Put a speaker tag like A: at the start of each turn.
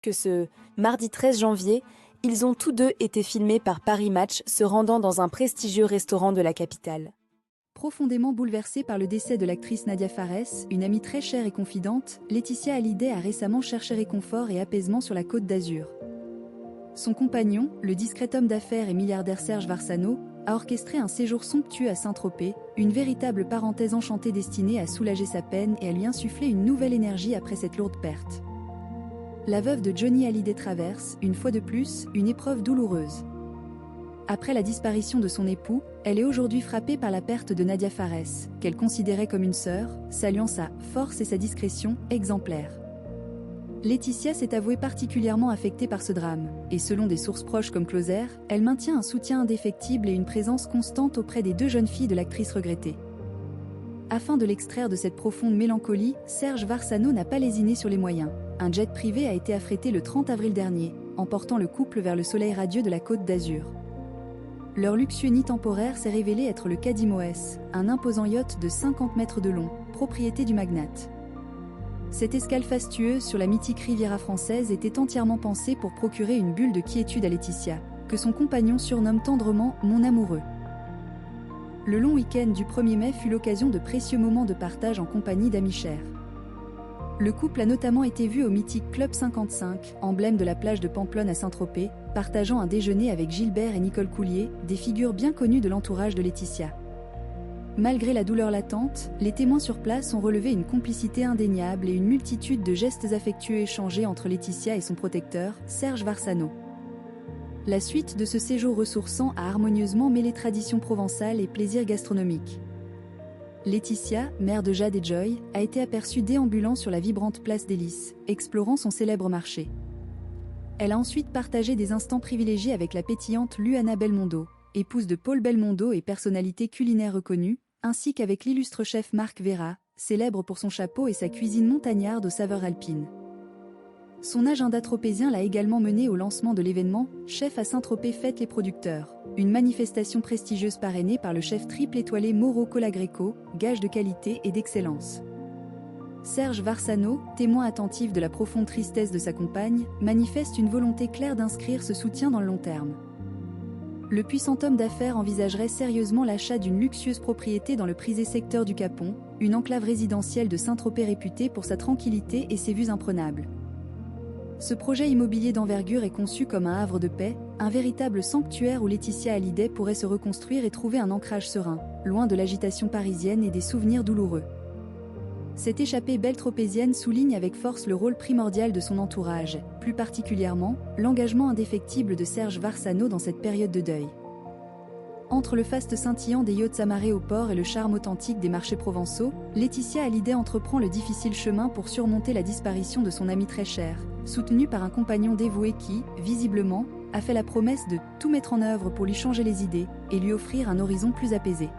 A: que ce mardi 13 janvier, ils ont tous deux été filmés par Paris Match se rendant dans un prestigieux restaurant de la capitale.
B: Profondément bouleversée par le décès de l'actrice Nadia Fares, une amie très chère et confidente, Laetitia Hallyday a récemment cherché réconfort et apaisement sur la Côte d'Azur. Son compagnon, le discret homme d'affaires et milliardaire Serge Varsano, a orchestré un séjour somptueux à Saint-Tropez, une véritable parenthèse enchantée destinée à soulager sa peine et à lui insuffler une nouvelle énergie après cette lourde perte. La veuve de Johnny Hallyday traverse, une fois de plus, une épreuve douloureuse. Après la disparition de son époux, elle est aujourd'hui frappée par la perte de Nadia Fares, qu'elle considérait comme une sœur, saluant sa force et sa discrétion exemplaires. Laetitia s'est avouée particulièrement affectée par ce drame, et selon des sources proches comme Closer, elle maintient un soutien indéfectible et une présence constante auprès des deux jeunes filles de l'actrice regrettée. Afin de l'extraire de cette profonde mélancolie, Serge Varsano n'a pas lésiné sur les moyens. Un jet privé a été affrété le 30 avril dernier, emportant le couple vers le soleil radieux de la Côte d'Azur. Leur luxueux nid temporaire s'est révélé être le Cadimoes, un imposant yacht de 50 mètres de long, propriété du magnate. Cette escale fastueuse sur la mythique Riviera française était entièrement pensée pour procurer une bulle de quiétude à Laetitia, que son compagnon surnomme tendrement « mon amoureux ». Le long week-end du 1er mai fut l'occasion de précieux moments de partage en compagnie d'amis chers. Le couple a notamment été vu au mythique Club 55, emblème de la plage de Pamplonne à Saint-Tropez, partageant un déjeuner avec Gilbert et Nicole Coulier, des figures bien connues de l'entourage de Laetitia. Malgré la douleur latente, les témoins sur place ont relevé une complicité indéniable et une multitude de gestes affectueux échangés entre Laetitia et son protecteur, Serge Varsano. La suite de ce séjour ressourçant a harmonieusement mêlé tradition provençale et plaisir gastronomique. Laetitia, mère de Jade et Joy, a été aperçue déambulant sur la vibrante place des Lys, explorant son célèbre marché. Elle a ensuite partagé des instants privilégiés avec la pétillante Luana Belmondo, épouse de Paul Belmondo et personnalité culinaire reconnue, ainsi qu'avec l'illustre chef Marc Vera, célèbre pour son chapeau et sa cuisine montagnarde aux saveurs alpines. Son agenda tropézien l'a également mené au lancement de l'événement « Chef à Saint-Tropez fête les producteurs », une manifestation prestigieuse parrainée par le chef triple étoilé Mauro Colagreco, gage de qualité et d'excellence. Serge Varsano, témoin attentif de la profonde tristesse de sa compagne, manifeste une volonté claire d'inscrire ce soutien dans le long terme. Le puissant homme d'affaires envisagerait sérieusement l'achat d'une luxueuse propriété dans le prisé secteur du Capon, une enclave résidentielle de Saint-Tropez réputée pour sa tranquillité et ses vues imprenables. Ce projet immobilier d'envergure est conçu comme un havre de paix, un véritable sanctuaire où Laetitia Hallyday pourrait se reconstruire et trouver un ancrage serein, loin de l'agitation parisienne et des souvenirs douloureux. Cette échappée belle tropézienne souligne avec force le rôle primordial de son entourage, plus particulièrement, l'engagement indéfectible de Serge Varsano dans cette période de deuil. Entre le faste scintillant des yachts amarrés au port et le charme authentique des marchés provençaux, Laetitia Hallyday entreprend le difficile chemin pour surmonter la disparition de son amie très chère, soutenue par un compagnon dévoué qui, visiblement, a fait la promesse de tout mettre en œuvre pour lui changer les idées et lui offrir un horizon plus apaisé.